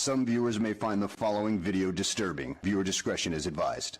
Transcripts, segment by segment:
Some viewers may find the following video disturbing. Viewer discretion is advised.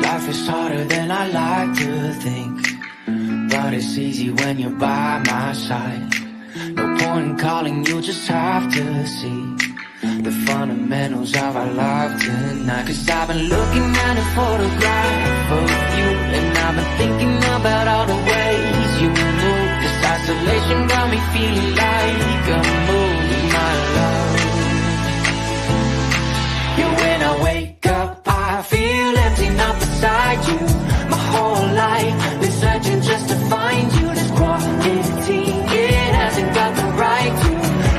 Life is harder than I like to think, but it's easy when you're by my side. No point in calling, you just have to see the fundamentals of our love tonight. Cause I've been looking at a photograph of you, and I've been thinking about all the ways you move. This isolation got me feeling like a movie, my love. Yeah, when I wake up, I feel empty, not beside you. My whole life been searching just to find you. This quality, it hasn't got the right to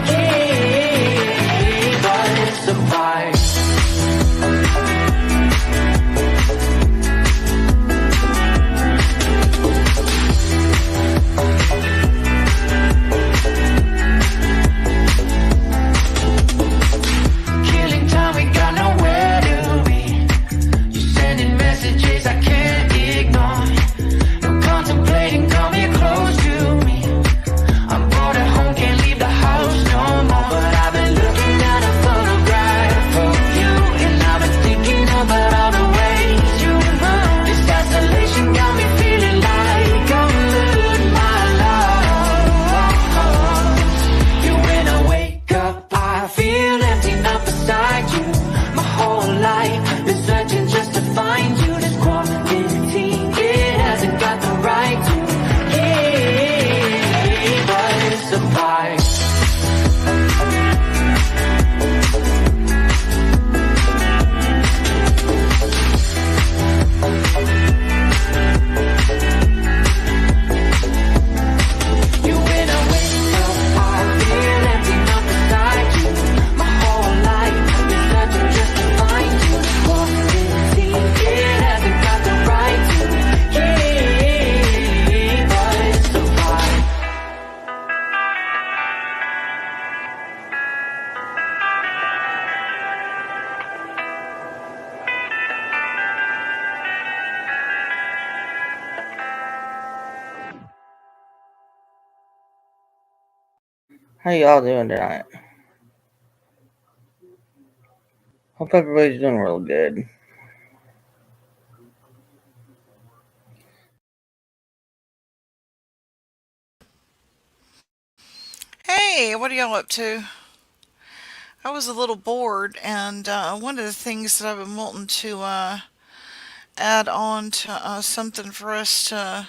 keep us apart. Killing time, we got nowhere to be. You're sending messages I can't ignore. No contemplating, come here close to me. I'm bored at home, can't leave the house no more. But I've been looking at a photograph of you, and I've been thinking about all the ways you move. This isolation got me feeling like I'm losing my love. Yeah, when I wake up, I feel empty, not beside you. My whole life been searching just to find you. This quality, it hasn't got the right to keep us apart. You, when I wake up, I feel empty, not beside you. My whole life been searching just to find you. Quality, it hasn't got the right to keep us apart. How y'all doing tonight? Hope everybody's doing real good. Hey, what are y'all up to? I was a little bored, and one of the things that I've been wanting to add on to something for us to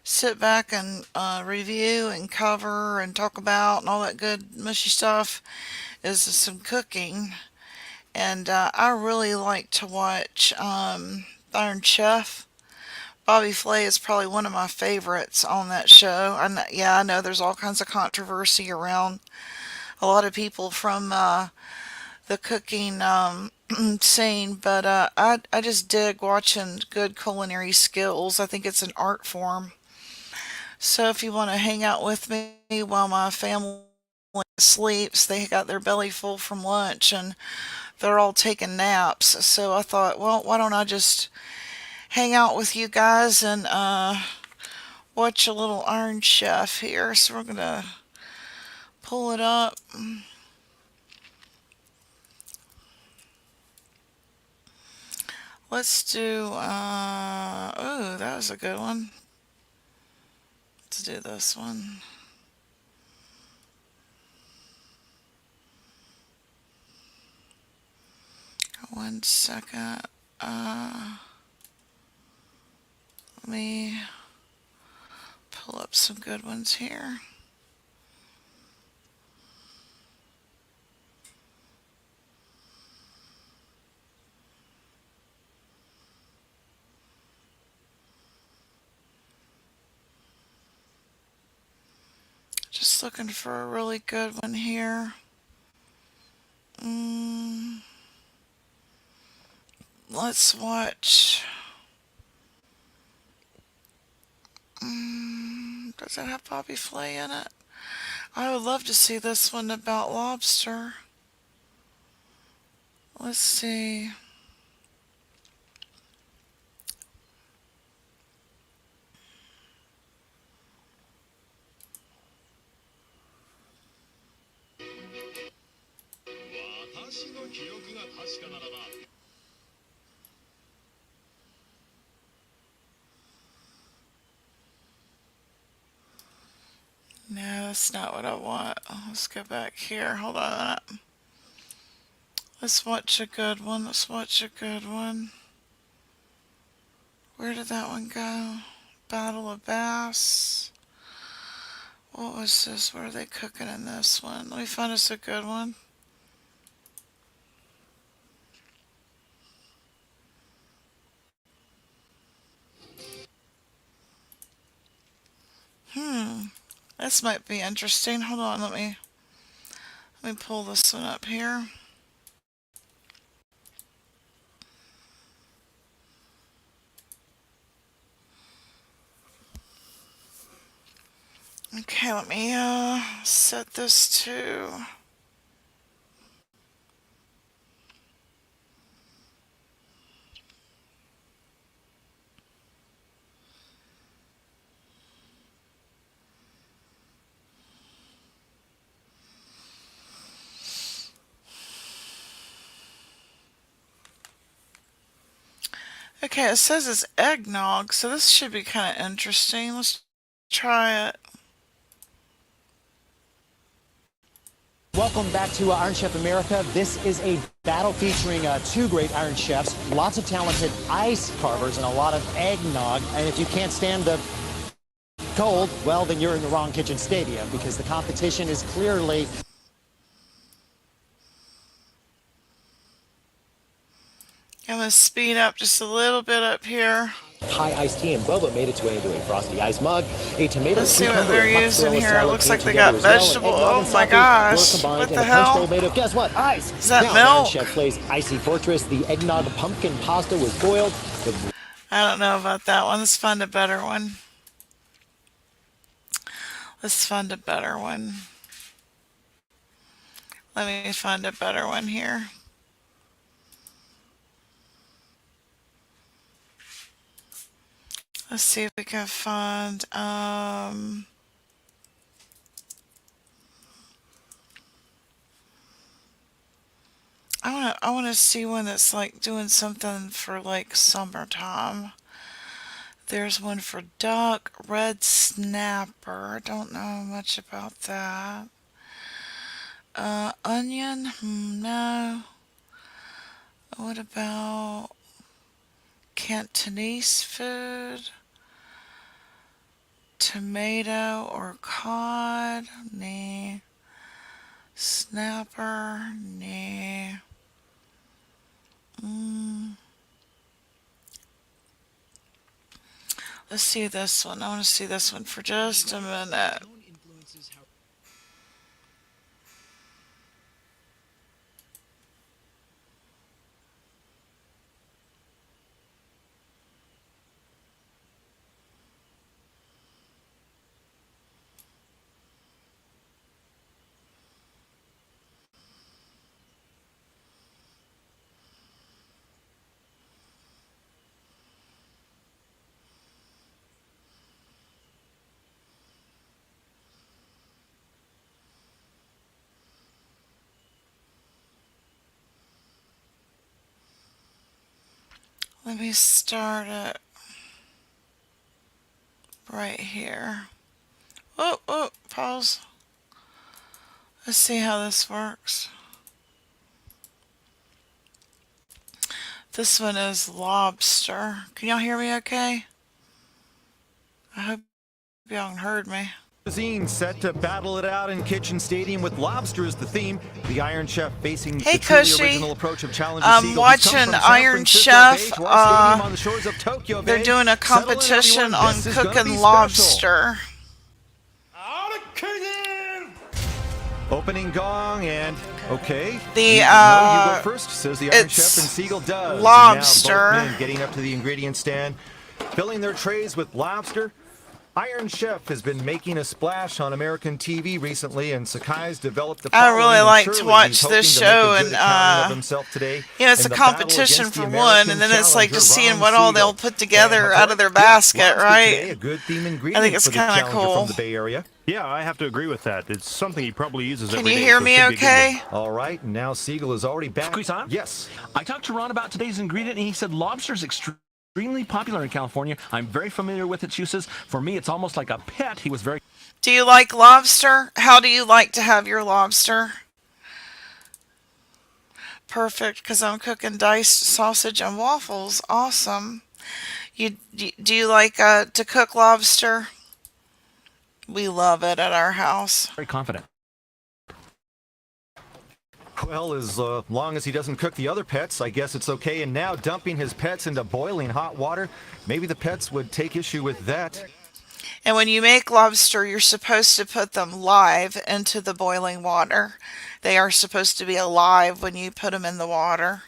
sit back and review and cover and talk about and all that good mushy stuff is some cooking. And I really like to watch Iron Chef. Bobby Flay is probably one of my favorites on that show. Yeah, I know there's all kinds of controversy around a lot of people from the cooking scene, but I just dig watching good culinary skills. I think it's an art form. So if you want to hang out with me while my family sleeps, they got their belly full from lunch and they're all taking naps. So I thought, well, why don't I just hang out with you guys and watch a little Iron Chef here. So we're gonna pull it up. Let's do, oh, that was a good one. Let's do this one. One second. Let me pull up some good ones here. Just looking for a really good one here. let's watch. Does it have Bobby Flay in it? I would love to see this one about lobster. Let's see. No, that's not what I want. Let's go back here. Hold on a minute. Let's watch a good one. Let's watch a good one. Where did that one go? Battle of Bass. What was this? What are they cooking in this one? Let me find us a good one. This might be interesting. Hold on, let me pull this one up here. Okay, let me set this to okay, it says it's eggnog, so this should be kind of interesting. Let's try it. Welcome back to Iron Chef America. This is a battle featuring two great Iron Chefs, lots of talented ice carvers, and a lot of eggnog. And if you can't stand the cold, well, then you're in the wrong kitchen stadium, because the competition is clearly... I'm going to speed up just a little bit up here. High iced tea and boba made its way into a frosty ice mug. A tomato Let's see what cucumber they're and using mozzarella here. It salad looks came like they together got as well, and vegetable. eggnog Oh and my coffee gosh. were combined What in the a punch bowl hell? made of, guess what? Ice. Is that now, milk? Iron Chef Flay's Icy Fortress, the eggnog pumpkin pasta was boiled with... I don't know about that one. Let's find a better one. Let's find a better one. Let me find a better one here. Let's see if we can find I wanna see one that's like doing something for like summertime. There's one for duck, red snapper. Don't know much about that. Onion? No. What about Cantonese food? Tomato or cod? Nah. Snapper? Nah. Let's see this one. I want to see this one for just a minute. Let me start it right here. Oh, pause. Let's see how this works. This one is lobster. Can y'all hear me okay? I hope y'all heard me. Cuisine set to battle it out in Kitchen Stadium with lobster as the theme. The Iron Chef facing Hey, the truly Cushy. original approach of challenging I'm seagulls who've come watching from San Iron Francisco Chef, Bay to our stadium on the shores of Tokyo They're Bay. doing a Settle in, competition everyone. on This is gonna be cooking special. lobster. Out of kitchen! Opening gong and okay. The, you go first, says the Iron it's Chef, and Siegel does. lobster. Now both men getting up to the ingredient stand, filling their trays with lobster. Iron Chef has been making a splash on American TV recently, and Sakai's developed a I following, really and like surely to watch he's this hoping to make show, a good and accounting of himself today it's in a the battle competition against the for one, American and then it's like just challenger, seeing Ron what all Siegel. they'll put together And out of their McCoy, basket, lobster right? today, a good theme ingredient it's for the kinda challenger cool. from the Bay Area. Yeah, I have to agree with that. It's something he probably uses Can every you day, hear so it me should be a good one. okay? All right, and now Siegel is already back. Squeeze-on? Yes. I talked to Ron about today's ingredient, and he said lobster's extremely popular in California. I'm very familiar with its uses. For me, it's almost like a pet. He was very... Do you like lobster? How do you like to have your lobster? Perfect, because I'm cooking diced sausage and waffles. Awesome. Do you like to cook lobster? We love it at our house. very confident. Well, as long as he doesn't cook the other pets, I guess it's okay. And now dumping his pets into boiling hot water, maybe the pets would take issue with that. And when you make lobster, you're supposed to put them live into the boiling water. They are supposed to be alive when you put them in the water.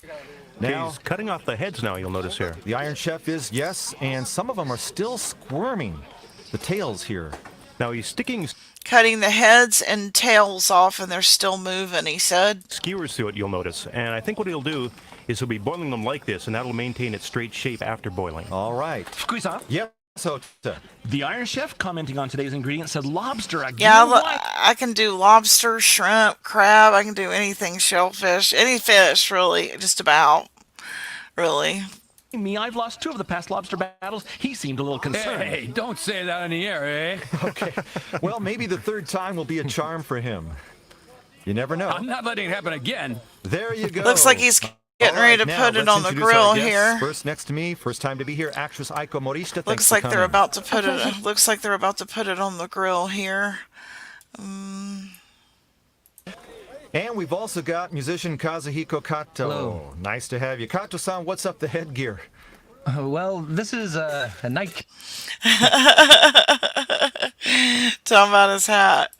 Now, He's cutting off the heads now, you'll notice here. the Iron Chef is, yes, and some of them are still squirming. The tails here. Now he's sticking Cutting the heads and tails off, and they're still moving, he said. skewers to it, you'll notice. And I think what he'll do is he'll be boiling them like this, and that'll maintain its straight shape after boiling. All right. Squeeze-on? Yes, Ota. The Iron Chef, commenting on today's ingredient, said lobster again. Yeah, Why? I can do lobster, shrimp, crab. I can do anything, shellfish, any fish, really, just about, really. Me, I've lost 2 of the past lobster battles. He seemed a little concerned. Hey, don't say that in the air, eh? Okay. Well, maybe the third time will be a charm for him. You never know. I'm not letting it happen again. There you go. Looks like he's getting All ready right, to now put it let's on the introduce grill our guests. here. First next to me, first time to be here, actress Aiko Morishita. Thanks Looks for like they're coming. about to put it. Looks like they're about to put it on the grill here. And we've also got musician Kazuhiko Kato. Hello. Nice to have you. Kato-san, what's up the headgear? Well, this is a night. Tell him about his hat.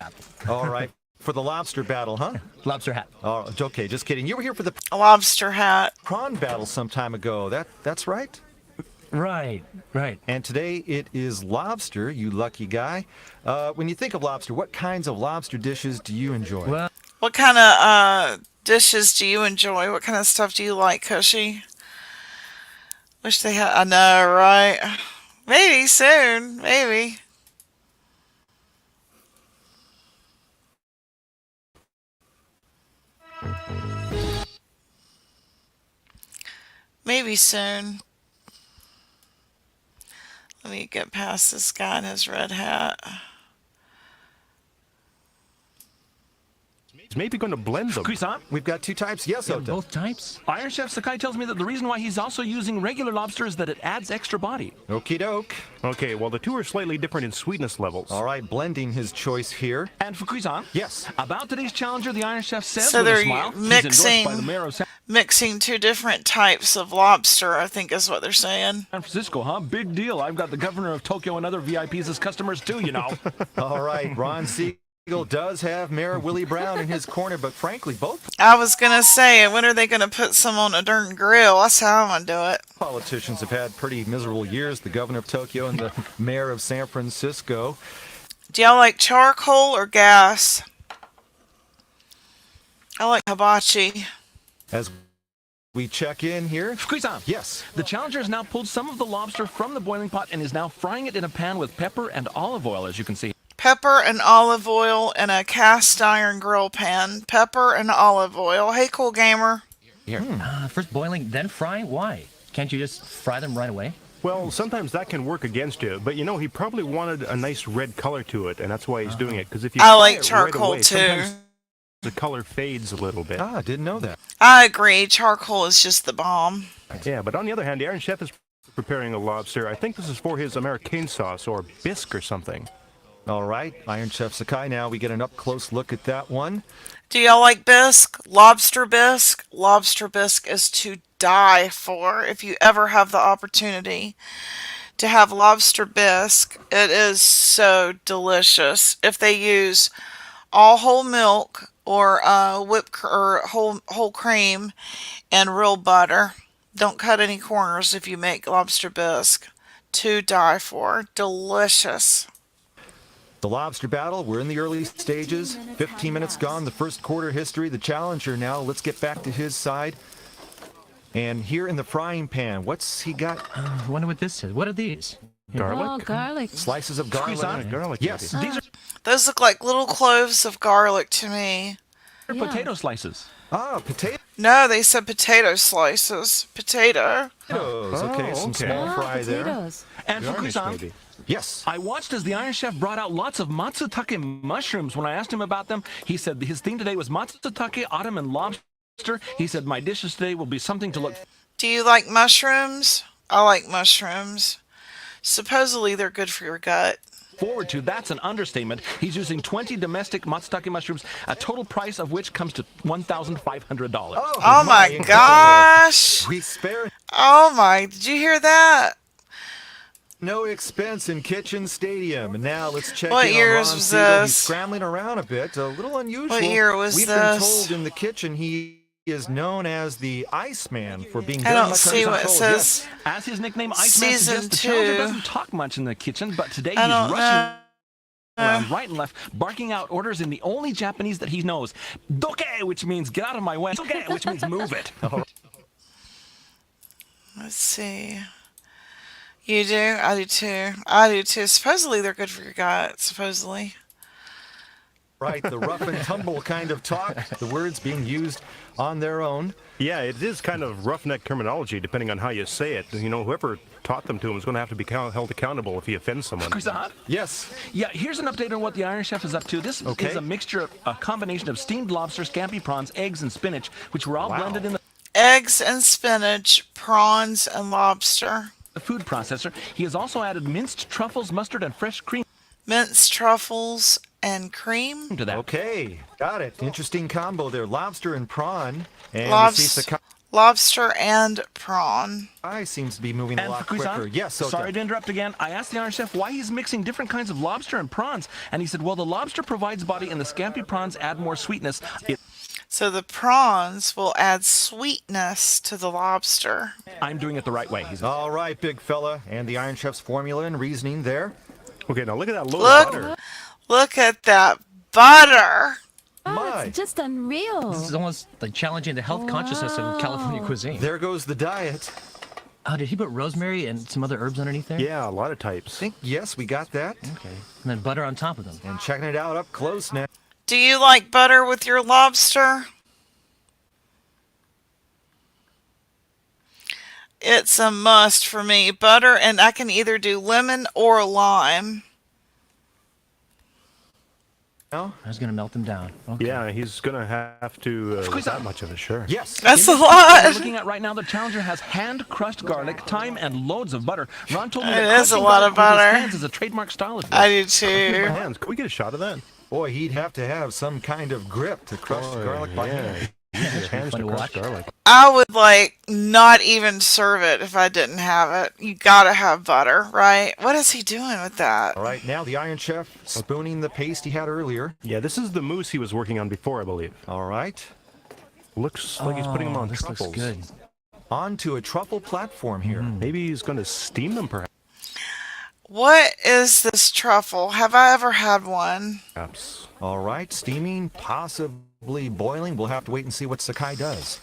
All right. For the lobster battle, huh? Lobster hat. Oh, okay, just kidding. You were here for the A lobster hat. prawn battle some time ago. That's right. Right. And today it is lobster, you lucky guy. When you think of lobster, what kinds of lobster dishes do you enjoy? Well, What kind of dishes do you enjoy? What kind of stuff do you like, Cushy? Wish they had. I know, right? Maybe soon. Maybe. Maybe soon. Let me get past this guy in his red hat. He's maybe going to blend them. Squeeze-on? We've got 2 types. Yes, Ota. both types. Iron Chef Sakai tells me that the reason why he's also using regular lobster is that it adds extra body. Okie doke. Okay, well, the 2 are slightly different in sweetness levels. All right, blending his choice here. And for Cuisin, Yes. about today's challenger, the Iron Chef says So with a they're smile, mixing- he's endorsed by the mayor of San Mixing 2 different types of lobster, I think is what they're saying. Francisco, huh? Big deal. I've got the governor of Tokyo and other VIPs as customers too, you know. All right, Ron Siegel does have Mayor Willie Brown in his corner, but frankly, both I was gonna say, when are they gonna put some on a darn grill? That's how I'm gonna do it. politicians have had pretty miserable years, the governor of Tokyo and the mayor of San Francisco. Do y'all like charcoal or gas? I like hibachi. As we check in here. Cuisin, Yes. the challenger has now pulled some of the lobster from the boiling pot and is now frying it in a pan with pepper and olive oil, as you can see. Pepper and olive oil in a cast iron grill pan. Pepper and olive oil. Hey, cool gamer. Here. First boiling, then fry. Why? Can't you just fry them right away? Well, sometimes that can work against you, but you know, he probably wanted a nice red color to it, and that's why he's doing it. Because if you I fry like it right charcoal away, too. sometimes the color fades a little bit. Ah, didn't know that. I agree. Charcoal is just the bomb. Yeah, but on the other hand, the Iron Chef is preparing a lobster. I think this is for his American sauce or bisque or something. All right, Iron Chef Sakai, now we get an up-close look at that one. Do y'all like bisque? Lobster bisque? Lobster bisque is to die for if you ever have the opportunity to have lobster bisque. It is so delicious. If they use all whole milk or or whole cream and real butter. Don't cut any corners if you make lobster bisque. To die for. Delicious. The lobster battle, we're in the early stages. 15 minutes gone, the first quarter history. The challenger now, let's get back to his side. And here in the frying pan, what's he got? I wonder what this is. What are these? Garlic? Oh, garlic. Slices of garlic. Garlic. Yes. maybe. These Those look like little cloves of garlic to me. are Yeah. potato slices. Ah, potatoes. No, they said potato slices. Potato. Okay, some okay. small Ah, fry there. potatoes. And Garnish, Fukusan, maybe. Yes. I watched as the Iron Chef brought out lots of matsutake mushrooms. When I asked him about them, he said his theme today was matsutake, autumn, and lobster. He said, my dishes today will be something to look Do you like mushrooms? I like mushrooms. Supposedly they're good for your gut. forward to. That's an understatement. He's using 20 domestic matsutake mushrooms, a total price of which comes to $1,500. Oh my gosh. We spare Oh my, did you hear that? no expense in Kitchen Stadium. And now let's check What in years on Ron was Siegel. He's this? scrambling around a bit, a little unusual. What year was We've this? been told in the kitchen he is known as the Iceman for being I very don't much see under what it control. Yes. says. As his nickname Iceman Season suggests, the challenger 2. doesn't talk much in the kitchen, but today I he's don't rushing know. around right and left, barking out orders in the only Japanese that he knows. Doke, which means get out of my way. Doke, which means move it. Let's see. You do? I do too. I do too. Supposedly they're good for your gut. Supposedly. Right, the rough and tumble kind of talk, the words being used on their own. Yeah, it is kind of roughneck terminology, depending on how you say it. You know, whoever taught them to him is going to have to be held accountable if he offends someone. Kusan? Yes. Yeah, here's an update on what the Iron Chef is up to. This Okay. is a mixture, a combination of steamed lobster, scampi prawns, eggs, and spinach, which were all blended in the Eggs and spinach, prawns and lobster. food processor. He has also added minced truffles, mustard, and fresh cream Minced truffles and cream. to that. Okay, got it. Interesting combo there. Lobster and prawn. And Lobs- we see Lobster and prawn. Sakai seems to be moving a And lot Fukusan, quicker. Yes, so sorry to interrupt again. I asked the Iron Chef why he's mixing different kinds of lobster and prawns, and he said, well, the lobster provides body and the scampi prawns add more sweetness. So the prawns will add sweetness to the lobster. I'm doing it the right way. He's all right, big fella. And the Iron Chef's formula and reasoning there. Okay, now look at that load of butter. Look at that butter. Oh, My. it's just unreal. This is almost like challenging the health consciousness of California cuisine. There goes the diet. Oh, did he put rosemary and some other herbs underneath there? Yeah, a lot of types. I think, yes, we got that. Okay. And then butter on top of them. And checking it out up close now. Do you like butter with your lobster? It's a must for me. Butter, and I can either do lemon or lime. No? I was going to melt them down. Okay. Yeah, he's going to have to, with that much of it, sure. Yes. That's a We're lot. looking at right now, the challenger has hand-crushed garlic, thyme, and loads of butter. Ron told me It that is a crushing lot of garlic with his butter. hands is a trademark style of his. I do My too. hands. Can we get a shot of that? Boy, he'd have to have some kind of grip to crush the garlic by hand. Use his hands Fun to to crush watch. garlic. I would like not even serve it if I didn't have it. You gotta have butter, right? What is he doing with that? All right, now the Iron Chef spooning the paste he had earlier. Yeah, this is the mousse he was working on before, I believe. All right. Looks like he's putting them on this truffles. looks good. Onto a truffle platform here. Maybe he's going to steam them, What is this truffle? Have I ever had one? perhaps. All right, steaming, possibly boiling. We'll have to wait and see what Sakai does.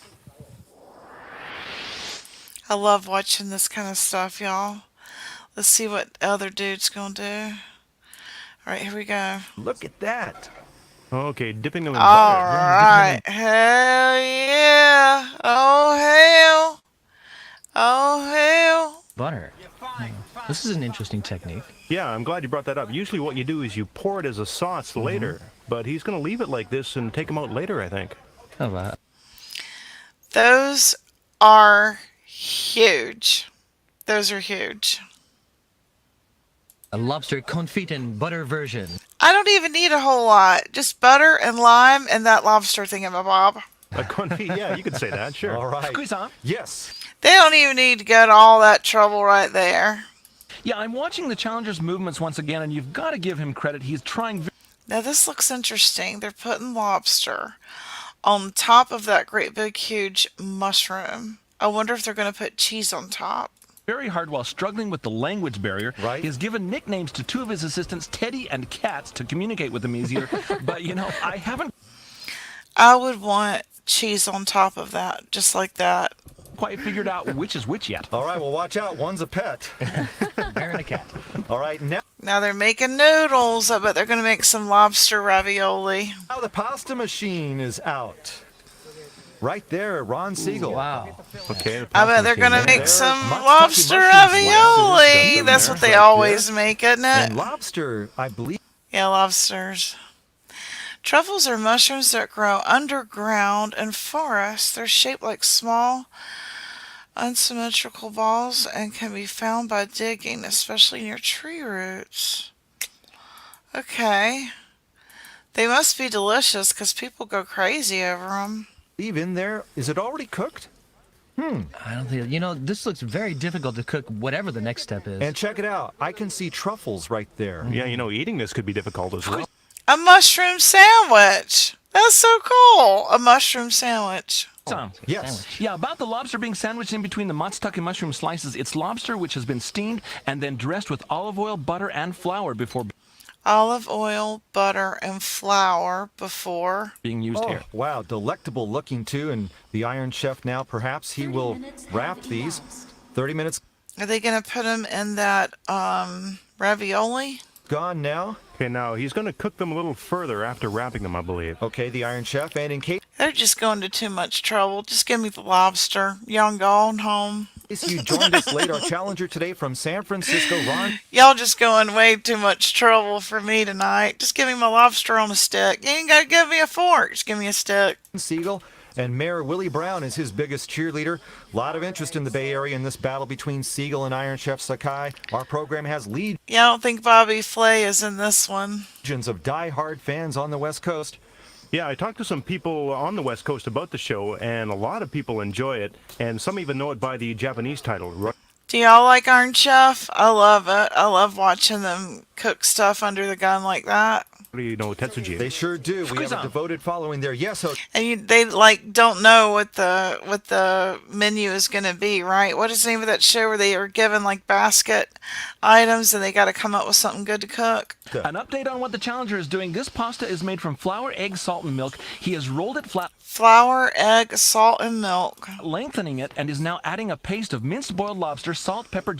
I love watching this kind of stuff, y'all. Let's see what other dude's gonna do. All right, here we go. Look at that. Okay, dipping them in All butter. right, hell yeah! Oh hell! Oh hell! Butter. This is an interesting technique. Yeah, I'm glad you brought that up. Usually what you do is you pour it as a sauce later, but he's going to leave it like this and take them out later, I think. How about Those are huge. Those are huge. a lobster confit and butter version? I don't even need a whole lot. Just butter and lime and that lobster thingamabob. A confit, yeah, you could say that, sure. All right. Squeeze on. Yes. They don't even need to go to all that trouble right there. Yeah, I'm watching the challenger's movements once again, and you've got to give him credit. He's trying Now this looks interesting. They're putting lobster on top of that great big huge mushroom. I wonder if they're going to put cheese on top. Very hard while struggling with the language barrier. Right. He has given nicknames to two of his assistants, Teddy and Cats, to communicate with him easier. But, you know, I haven't I would want cheese on top of that, just like that. quite figured out which is which yet. All right, well, watch out. One's a pet. Bear and a cat. All right, Now they're making noodles. I bet they're going to make some lobster ravioli. now the pasta machine is out. Right there, Ron Siegel. Wow. Okay. the I pasta bet they're going to machine. make There's some Matsutake lobster mushrooms, ravioli. lobsters, That's what they right always there. make, isn't it? And lobster, I believe. Yeah, lobsters. Truffles are mushrooms that grow underground in forests. They're shaped like small, unsymmetrical balls and can be found by digging, especially near tree roots. Okay. They must be delicious because people go crazy over them. Leave in there. Is it already cooked? I don't think, you know, this looks very difficult to cook whatever the next step is. And check it out. I can see truffles right there. Yeah, you know, eating this could be difficult as well. A mushroom sandwich. That's so cool. A mushroom sandwich. Yes. Sandwich. Yeah, about the lobster being sandwiched in between the matsutake mushroom slices, it's lobster which has been steamed and then dressed with olive oil, butter, and flour before Olive oil, butter, and flour before. being used Oh, here. wow, delectable looking too. And the Iron Chef now, perhaps he will wrap these. 30 minutes Are they going to put them in that ravioli? gone now. Okay, now he's going to cook them a little further after wrapping them, I believe. Okay, the Iron Chef. And in case They're just going to too much trouble. Just give me the lobster. Y'all going home. you joined us late, our challenger today from San Francisco, Ron Y'all just going way too much trouble for me tonight. Just give me my lobster on a stick. You ain't got to give me a fork. Just give me a stick. Siegel. And Mayor Willie Brown is his biggest cheerleader. A lot of interest in the Bay Area in this battle between Siegel and Iron Chef Sakai. Our program has Yeah, I don't think Bobby Flay is in this one. legions of die-hard fans on the West Coast. Yeah, I talked to some people on the West Coast about the show, and a lot of people enjoy it, and some even know it by the Japanese title. Do y'all like Iron Chef? I love it. I love watching them cook stuff under the gun like that. You know, Tetsuji. They sure do. We have a devoted following there. Yes, And they like don't know what the menu is going to be, right? What is the name of that show where they are given like basket items and they got to come up with something good to cook? An update on what the challenger is doing. This pasta is made from flour, egg, salt, and milk. He has rolled it flat, Flour, egg, salt, and milk. lengthening it, and is now adding a paste of minced boiled lobster, salt, pepper,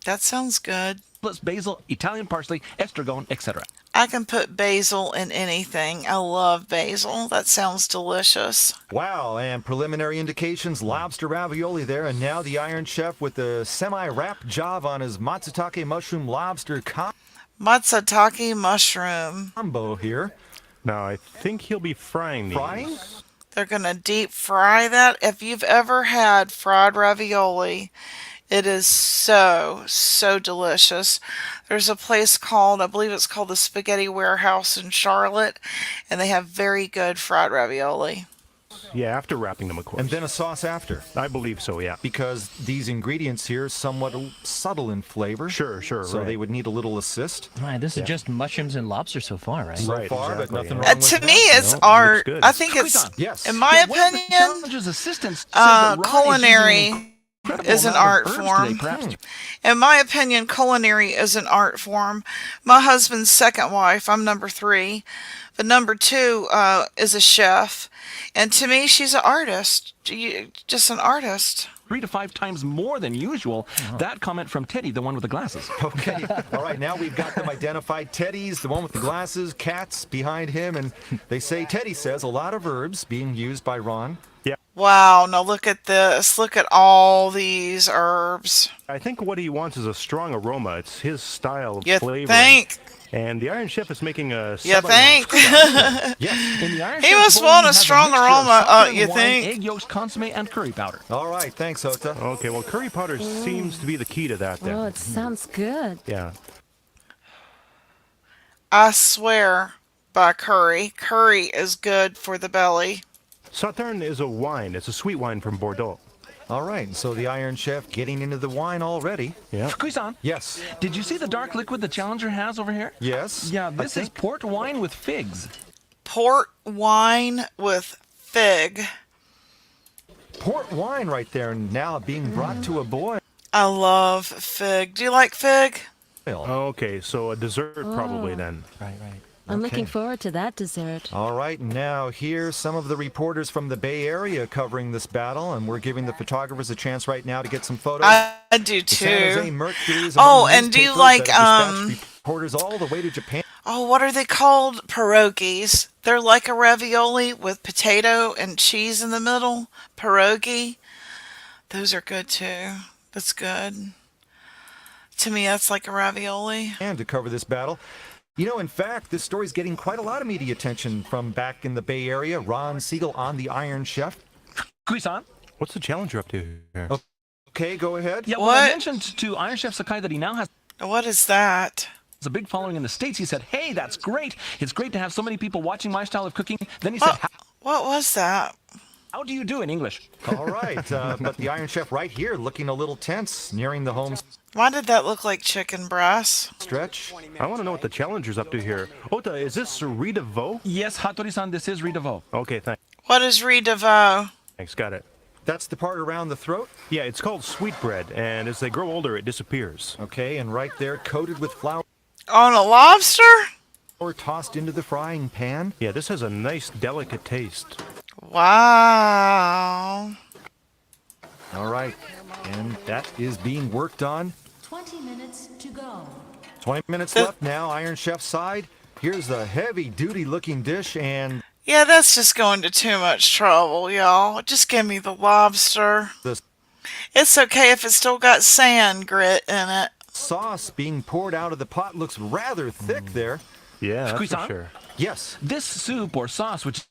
That sounds good. giblets, basil, Italian parsley, estragon, etc. I can put basil in anything. I love basil. That sounds delicious. wow, and preliminary indications, lobster ravioli there, and now the Iron Chef with the semi-wrapped job on his matsutake mushroom lobster Matsutake mushroom. combo here. Now, I think he'll be frying these. Frying? They're going to deep fry that. If you've ever had fried ravioli, it is so, so delicious. There's a place called, I believe it's called the Spaghetti Warehouse in Charlotte, and they have very good fried ravioli. Yeah, after wrapping them, of course. And then a sauce after, I believe so, yeah. because these ingredients here are somewhat subtle in flavor. Sure, So right. they would need a little assist Right, this is just mushrooms and lobster so far, right? so Right, far, exactly, but nothing yeah. wrong with To that. me, it's No, it art. looks good. I think it's, Quick on. Yes. in my Yeah, one of the opinion, challenger's assistants said that Ron is using an culinary incredible is an amount of art herbs form. today, perhaps In my opinion, culinary is an art form. My husband's second wife, I'm number 3, but number 2 is a chef. And to me, she's an artist. Just an artist. 3 to 5 times more than usual. That comment from Teddy, the one with the glasses. Okay. All right, now we've got them identified. Teddy's the one with the glasses, Cat's behind him, and they say, Teddy says, a lot of herbs being used by Ron. Wow, now look at this. Look at all these herbs. I think what he wants is a strong aroma. It's his style of You flavoring. think? And the Iron Chef is making a... You think? Yes. In the Iron He Chef's must bowl, want you a have strong mixture of aroma, salt and you wine, think? Egg yolks, consomme, and curry powder. All right, thanks, Ota. Okay, well, curry powder seems to be the key to that then. Oh, it sounds good. Yeah. I swear by curry. Curry is good for the belly. Sauterne is a wine. It's a sweet wine from Bordeaux. All right, so the Iron Chef getting into the wine already. Yeah. Fukusan, Yes. did you see the dark liquid the Challenger has over here? Yes. Yeah, I this is think- port wine with figs. Port wine with fig. port wine right there, now being brought to a boil. I love fig. Do you like fig? Okay, so a dessert probably then. Right, right. I'm looking Okay. forward to that dessert. All right, now here's some of the reporters from the Bay Area covering this battle, and we're giving the photographers a chance right now to get some photos. I do The San Jose too. Mercury is Oh, among and do you newspapers like, that have dispatched reporters all the way to Japan. Oh, what are they called? Pierogies. They're like a ravioli with potato and cheese in the middle. Pierogi. Those are good too. That's good. To me, that's like a ravioli. And to cover this battle. You know, in fact, this story's getting quite a lot of media attention from back in the Bay Area. Ron Siegel on the Iron Chef. Kuisan? What's the Challenger up to here? Okay, go ahead. Yeah, when I What? mentioned to Iron Chef Sakai that he now has What is that? a big following in the States, he said, hey, that's great. It's great to have so many people watching my style of cooking. Then he said, What was that? how do you do in English? All right, but the Iron Chef right here looking a little tense, nearing the home Why did that look like chicken breast? stretch. I want to know what the Challenger's up to here. Ota, is this Rita Vo? Yes, Hattori-san, this is Rita Vo. Okay, What is Riz de Veau? thanks. Got it. That's the part around the throat. Yeah, it's called sweetbread, and as they grow older, it disappears. Okay, and right there, coated with flour On a lobster? tossed into the frying pan. Yeah, this has a nice, delicate taste. Wow. All right, and that is being worked on. 20 minutes to go. 20 minutes left now, Iron Chef's side. Here's the heavy-duty looking dish, and Yeah, that's just going to too much trouble, y'all. Just give me the lobster. the It's okay if it's still got sand grit in it. sauce being poured out of the pot looks rather thick there. Yeah, that's for Kuisan? sure. Yes. This soup or sauce, which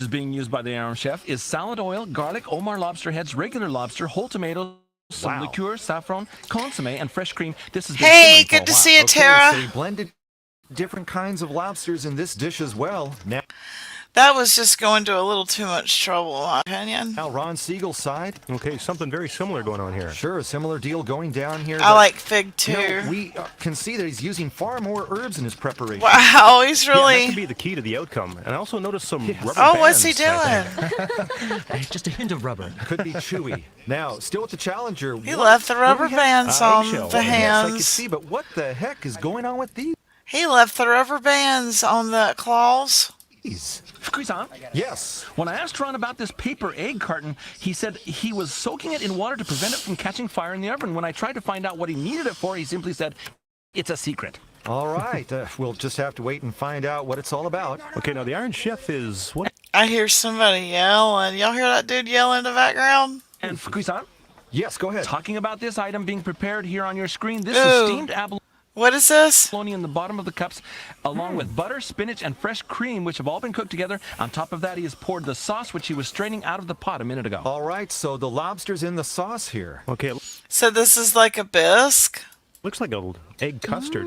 is being used by the Iron Chef, is salad oil, garlic, Omar lobster heads, regular lobster, whole tomatoes, some Wow. liqueur, saffron, consomme, and fresh cream. This has been Hey, simmering for good a to while. see you, Okay, Tara. so he blended different kinds of lobsters in this dish as well. That was just going to a little too much trouble, in my opinion. Now Ron Siegel's side. Okay, something very similar going on here. Sure, a similar deal going down here. I but, like fig too. you know, we can see that he's using far more herbs in his preparation. Wow, he's Yeah, that really. could be the key to the outcome. And I also noticed some rubber Oh, what's he bands, I think. doing? Just a hint of rubber. Could be chewy. Now, still with the Challenger. He what- left the what rubber do we have? bands on eggshell. the Yes, Yes, I could hands. see, but what the heck is going on with these? He left the rubber bands on the claws. Kuisan? Yes. When I asked Ron about this paper egg carton, he said he was soaking it in water to prevent it from catching fire in the oven. When I tried to find out what he needed it for, he simply said, it's a secret. All right. We'll just have to wait and find out what it's all about. Okay, now the Iron Chef is what? I hear somebody yelling. Y'all hear that dude yelling in the background? And Kuisan, Yes, go ahead. talking about this item being prepared here on your screen, this Ooh. is steamed abalone What is this? in the bottom of the cups, along with butter, spinach, and fresh cream, which have all been cooked together. On top of that, he has poured the sauce, which he was straining out of the pot a minute ago. All right, so the lobster's in the sauce here. Okay, it So this is like a bisque? looks like a egg custard.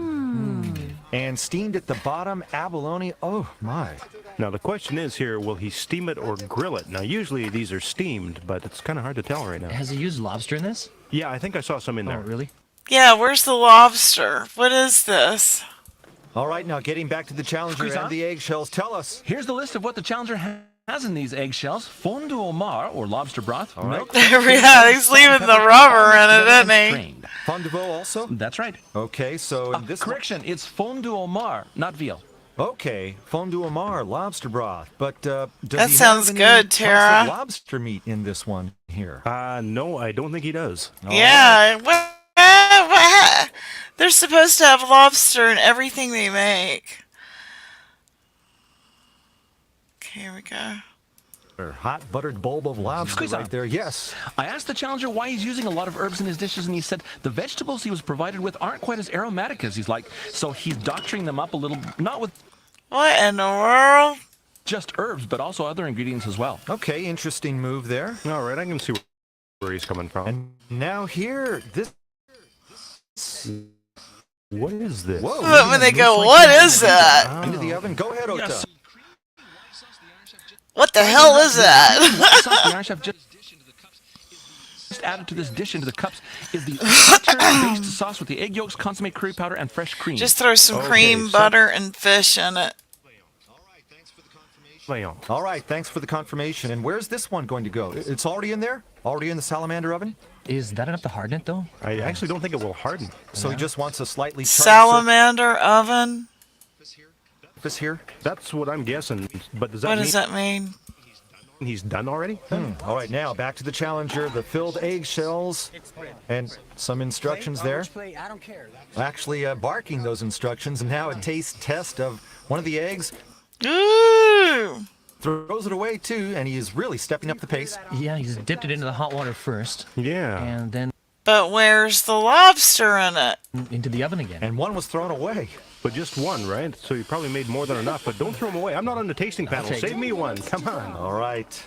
And steamed at the bottom, abalone. Oh, my. Now the question is here, will he steam it or grill it? Now usually these are steamed, but it's kind of hard to tell right now. Has he used lobster in this? Yeah, I think I saw some in Oh, there. really? Yeah, where's the lobster? What is this? All right, now getting back to the Challenger Squeeze and on. the eggshells. Tell us. Here's the list of what the Challenger has in these eggshells: fondue au mar, or lobster broth, milk. Yeah, he's leaving the rubber in it, isn't he? Strained. Fond du veau also? That's right. Okay, so in this Correction, it's fondue au mar, not veal. Okay, fondue au mar, lobster broth. But does That he sounds have any good, chunks Tara. of lobster meat in this one here? No, I don't think he does. Yeah. What? They're supposed to have lobster in everything they make. Okay, here we go. Or hot buttered bulb of lobster Squeeze right on. there. Yes. I asked the Challenger why he's using a lot of herbs in his dishes, and he said the vegetables he was provided with aren't quite as aromatic as he's like, so he's doctoring them up a little, not with What in the world? just herbs, but also other ingredients as well. Okay, interesting move there. All right, I can see where he's coming from. And now here, this. What is this? Whoa. When they go, what is that? Into the oven. Go ahead, Ota. Yes. What the hell is that? Sauce the Iron Chef just added to this dish into the cups is the butter-based sauce with the egg yolks, consommé, curry powder, and fresh cream. Just throw some Okay, cream, so- butter, and fish in it. Leon. All right, thanks for the confirmation. And where's this one going to go? It's already in there? Already in the salamander oven? Is that enough to harden it, though? I actually don't think it will harden. So he just wants a slightly charred Salamander oven. surface here? That's what I'm guessing. But does that What mean does that mean? he's done already? All right, now back to the challenger, the filled eggshells, and some instructions there. Actually barking those instructions, and now a taste test of one of the eggs. Ooh. Throws it away too, and he is really stepping up the pace. Yeah, he's dipped it into the hot water first, Yeah. and then But where's the lobster in it? into the oven again. And one was thrown away. But just one, right? So you probably made more than enough. But don't throw them away. I'm not on the tasting panel. take Save it. me one. Come on. All right,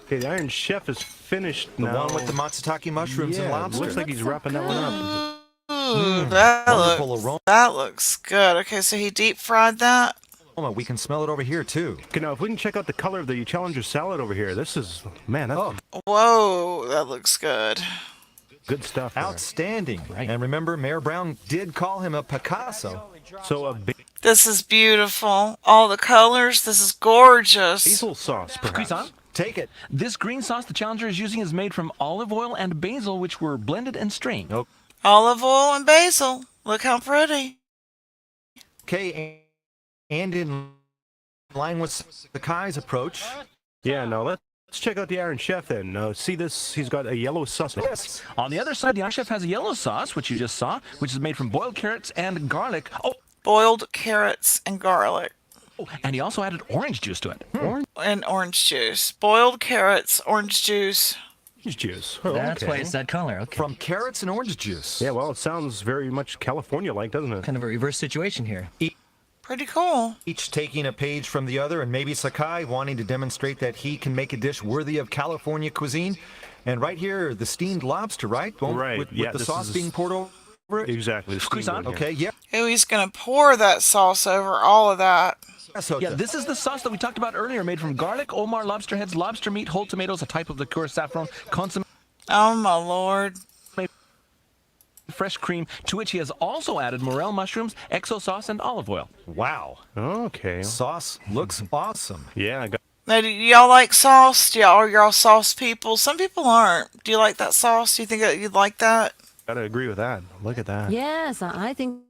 Okay, the Iron Chef is finished the now. one with the matsutake mushrooms and Yeah, lobster. looks like he's wrapping that one up. Ooh, Wonderful that looks good. Okay, so he deep fried that. aroma. We can smell it over here too. Okay, now if we can check out the color of the Challenger salad over here. This is, man, that's Whoa, that looks good. good stuff. there. Outstanding. And remember, Mayor Brown did call him a Picasso. So a This is beautiful. All the colors. This is gorgeous. basil sauce, perhaps. Kuisan, Take it. this green sauce the Challenger is using is made from olive oil and basil, which were blended and strained. Oh, Olive oil and basil. Look how pretty. okay, and in line with Sakai's approach. Yeah, now let's check out the Iron Chef then. See this? He's got a yellow sauce. Yes. On the other side, the Iron Chef has a yellow sauce, which you just saw, which is made from boiled carrots and garlic. Boiled carrots and garlic. And he also added orange juice to it. And orange juice. Boiled carrots, orange juice. Orange juice. Oh, That's okay. why it's that color. Okay. From carrots and orange juice. Yeah, well, it sounds very much California-like, doesn't it? Kind of a reverse situation here. Pretty cool. Each taking a page from the other, and maybe Sakai wanting to demonstrate that he can make a dish worthy of California cuisine. And right here, the steamed lobster, right? Right, With yeah, the this sauce is- being poured over it. Exactly. the steamed one here. Okay, yeah. Ooh, he's going to pour that sauce over all of that. So Yeah, this is the sauce that we talked about earlier, made from garlic, Omar lobster heads, lobster meat, whole tomatoes, a type of liqueur, saffron, consommé, Oh, my Lord. fresh cream, to which he has also added morel mushrooms, exo sauce, and olive oil. Wow. Okay. Sauce looks awesome. Yeah, I got Now, do y'all like sauce? Are y'all sauce people? Some people aren't. Do you like that sauce? Do you think that you'd like that? to agree with that. Look at that. Yes, I think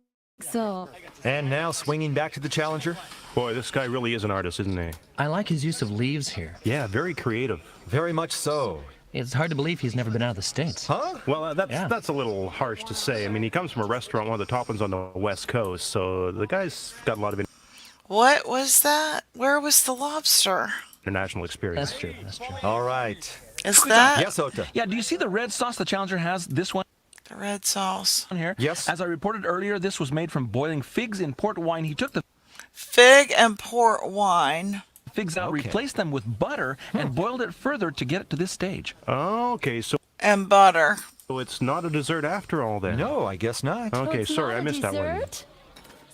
so. And now swinging back to the challenger. Boy, this guy really is an artist, isn't he? I like his use of leaves here. Yeah, very creative. Very much so. It's hard to believe he's never been out of the States. Huh? Well, that's Yeah. that's a little harsh to say. I mean, he comes from a restaurant, one of the top ones on the West Coast, so the guy's got a lot of What was that? Where was the lobster? international experience. That's true. That's true. All right. Is that Yes, Ota. Yeah, do you see the red sauce the Challenger has? This one the red sauce? here. Yes. As I reported earlier, this was made from boiling figs in port wine. He took the Fig and port wine. figs out, Okay. replaced them with butter, and boiled it further to get it to this stage. Okay, so And butter. it's not a dessert after all then. No, I guess not. Okay, It's sorry, not I a missed that one. dessert?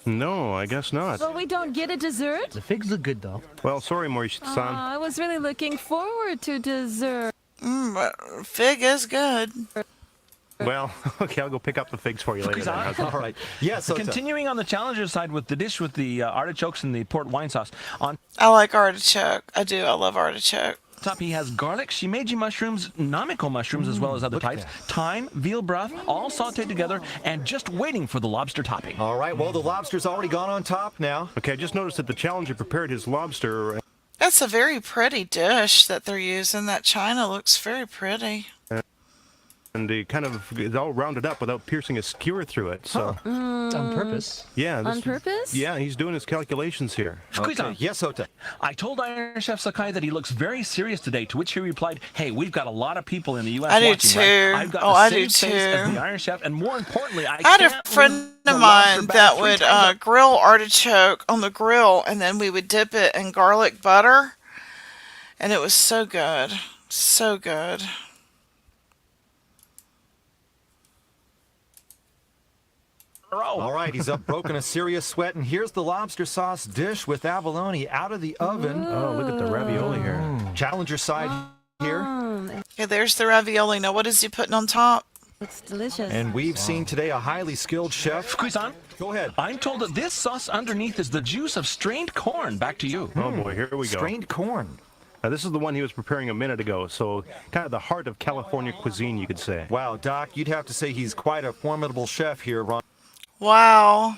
No, I guess not. But we don't get a dessert? The figs look good, though. Well, sorry, Maurice-san. I was really looking forward to dessert. But fig is good. Well, okay, I'll go pick up the figs for you later. Then. How's that? All right. Yes, Ota. Continuing on the Challenger side with the dish with the artichokes and the port wine sauce. On I like artichoke. I do. I love artichoke. top, he has garlic, shimeji mushrooms, namiko mushrooms, as well as other look at types, that. thyme, veal broth, all sauteed together, and just waiting for the lobster topping. All right. Well, the lobster's already gone on top now. Okay, I just noticed that the Challenger prepared his lobster, That's a very pretty dish that they're using. That china looks very pretty. and he kind of it's all rounded up without piercing a skewer through it. So, On purpose. yeah. On purpose? Yeah, he's doing his calculations here. Squeeze Okay. on. Yes, Ota. I told Iron Chef Sakai that he looks very serious today, to which he replied, "Hey, we've got a lot of people in the U.S. I do watching, right? too. I've got Oh, the I same do face as too." the Iron Chef, and more importantly, I I had can't a friend leave of the lobster mine back that 3 would times grill artichoke on the grill, and then we would dip it in garlic butter, and it was so good. So good. in a row. All right. He's up, broken a serious sweat, and here's the lobster sauce dish with abalone out of the oven. Oh, look at the ravioli here. Challenger side here. Okay, there's the ravioli. Now, what is he putting on top? It's delicious. And we've seen today a highly skilled chef. Fukuyi-san, Go ahead. I'm told that this sauce underneath is the juice of strained corn. Back to you. Oh boy, here we go. Strained corn. Now, this is the one he was preparing a minute ago, so kind of the heart of California cuisine, you could say. Wow, Doc, you'd have to say he's quite a formidable chef here, Ron Wow.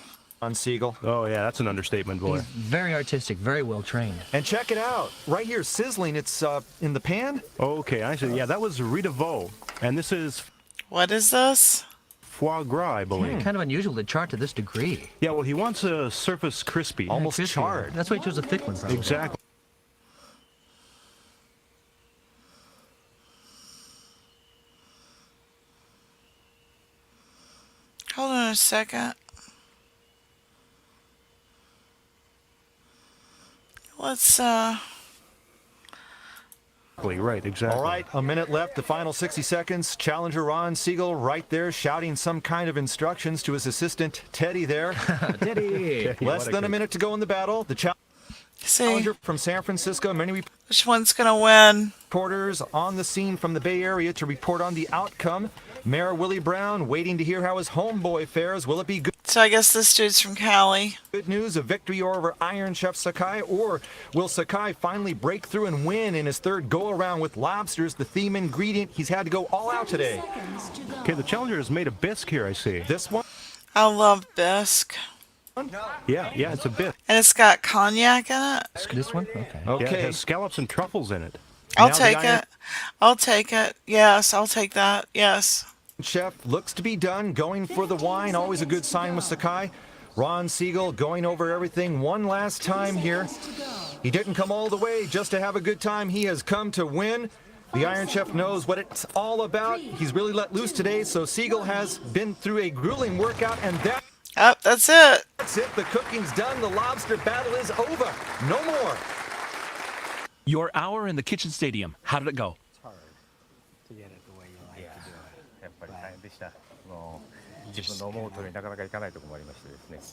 Siegel. Oh yeah, that's an understatement, boy. He's very artistic, very well trained. And check it out. Right here, sizzling. It's in the pan. Okay, I see. Yeah, that was Rita Vo, and this is What is this? foie gras, I believe. Kind of unusual to char to this degree. Yeah, well, he wants a surface crispy. Almost Crispy. charred. That's why he chose a thick one. Probably. Exactly. Hold on a second. Let's, Right, exactly. All right, a minute left, the final 60 seconds. Challenger Ron Siegel right there shouting some kind of instructions to his assistant, Teddy there. Teddy. Less than a minute to go in the battle. The see challenger from San Francisco. Many which one's gonna win. reporters on the scene from the Bay Area to report on the outcome. Mayor Willie Brown waiting to hear how his homeboy fares. Will it be So I guess this dude's from Cali. good news, a victory over Iron Chef Sakai, or will Sakai finally break through and win in his third go-around with lobsters, the theme ingredient? He's had to go all out today. Okay, the challenger has made a bisque here, I see. This one, I love bisque. Yeah, it's a bisque. And it's got cognac in it. This one? Okay. Yeah, it okay. has scallops and truffles in it. I'll Now the take Iron it. I'll take it. Yes, I'll take that. Yes. Chef looks to be done, going for the wine, always a good sign with Sakai. Ron Siegel going over everything one last time here. He didn't come all the way just to have a good time. He has come to win. The Iron Chef knows what it's all about. He's really let loose today, so Siegel has been through a grueling workout, and That's it. that's it. The cooking's done. The lobster battle is over. No more. Your hour in the kitchen stadium. How did it go?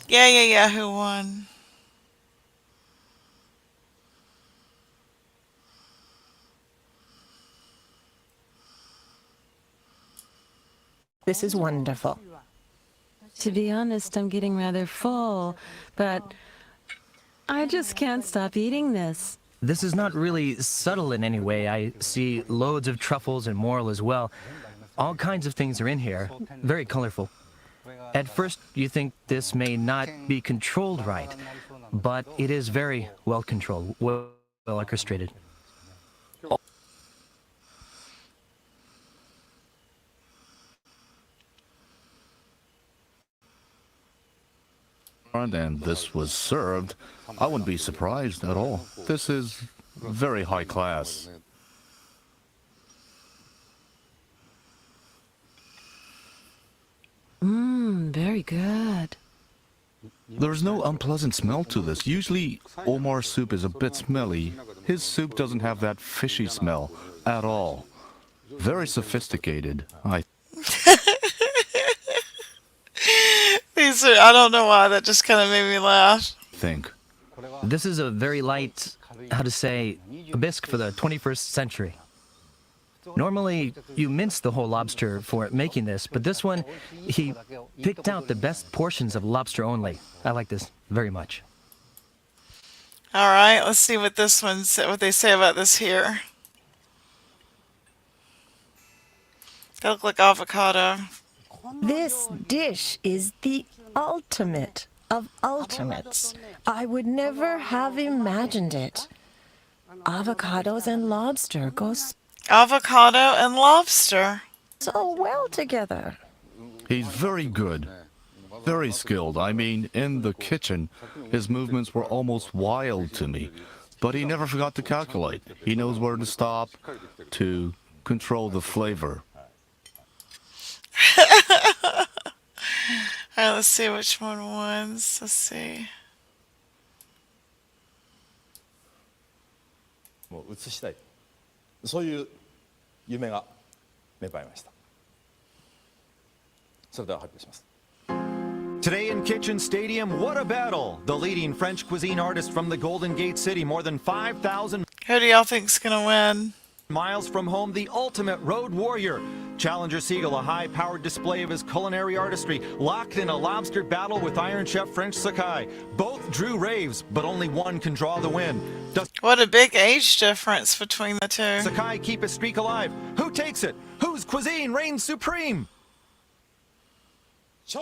Yeah. Who won? This is wonderful. To be honest, I'm getting rather full, but I just can't stop eating this. This is not really subtle in any way. I see loads of truffles and morel as well. All kinds of things are in here. Very colorful. At first, you think this may not be controlled right, but it is very well controlled, well orchestrated. And this was served, I wouldn't be surprised at all. This is very high class. Very good. There's no unpleasant smell to this. Usually, Omar's soup is a bit smelly. His soup doesn't have that fishy smell at all. Very sophisticated, I I don't know why, that just kind of made me laugh. think. This is a very light, how to say, bisque for the 21st century. Normally, you mince the whole lobster for making this, but this one, he picked out the best portions of lobster only. I like this very much. All right, let's see what what they say about this here. They look like avocado. This dish is the ultimate of ultimates. I would never have imagined it. Avocados and lobster go Avocado and lobster. so well together. He's very good. Very skilled. I mean, in the kitchen, his movements were almost wild to me. But he never forgot to calculate. He knows where to stop to control the flavor. All right, let's see which one wins. Let's see. もう映したいそういう夢が芽生えましたそれでは発表します Today in Kitchen Stadium, what a battle! The leading French cuisine artist from the Golden Gate City, more than 5,000 Who do y'all think's gonna win? miles from home, the ultimate road warrior. Challenger Seagull, a high-powered display of his culinary artistry, locked in a lobster battle with Iron Chef French Sakai. Both drew raves, but only one can draw the win. Does What a big age difference between the two. Sakai keep his streak alive? Who takes it? Whose cuisine reigns supreme? It's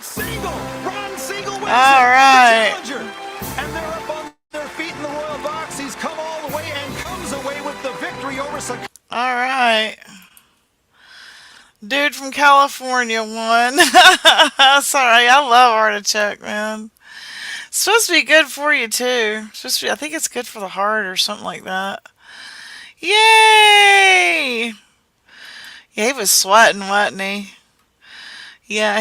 Siegel! Ron Siegel wins All right. the Challenger! And they're up on their feet in the royal box. He's come all the way and comes away with the victory over Sakai. All right. Dude from California won. Sorry, I love artichoke, man. It's supposed to be good for you, too. It's supposed to be, I think it's good for the heart or something like that. Yay! Yeah, he was sweating, wasn't he? Yeah,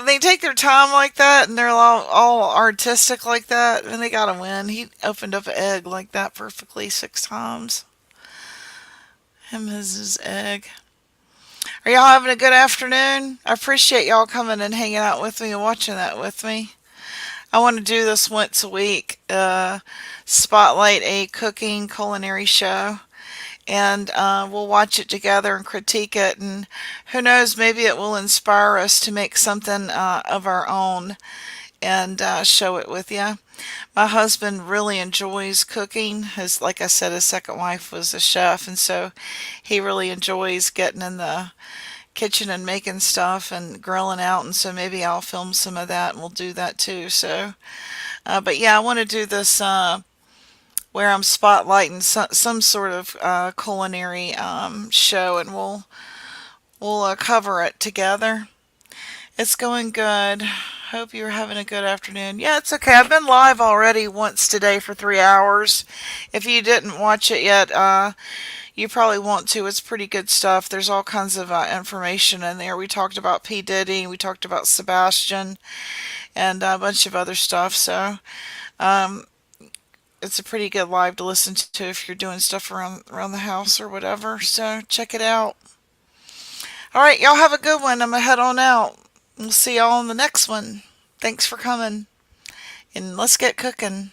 they take their time like that, and they're all artistic like that, and they gotta win. He opened up an egg like that perfectly 6 times. Him as his egg. Are y'all having a good afternoon? I appreciate y'all coming and hanging out with me and watching that with me. I want to do this once a week. Spotlight a cooking culinary show. And we'll watch it together and critique it. And who knows, maybe it will inspire us to make something of our own and show it with you. My husband really enjoys cooking. Like I said, his second wife was a chef, and so he really enjoys getting in the kitchen and making stuff and grilling out, and so maybe I'll film some of that and we'll do that too. So but yeah, I want to do this where I'm spotlighting some sort of culinary show, and we'll cover it together. It's going good. Hope you're having a good afternoon. Yeah, it's okay. I've been live already once today for 3 hours. If you didn't watch it yet, you probably want to. It's pretty good stuff. There's all kinds of information in there. We talked about P. Diddy, we talked about Sebastian, and a bunch of other stuff. So it's a pretty good live to listen to if you're doing stuff around the house or whatever. So check it out. All right, y'all have a good one. I'm going to head on out. We'll see y'all on the next one. Thanks for coming. And let's get cooking.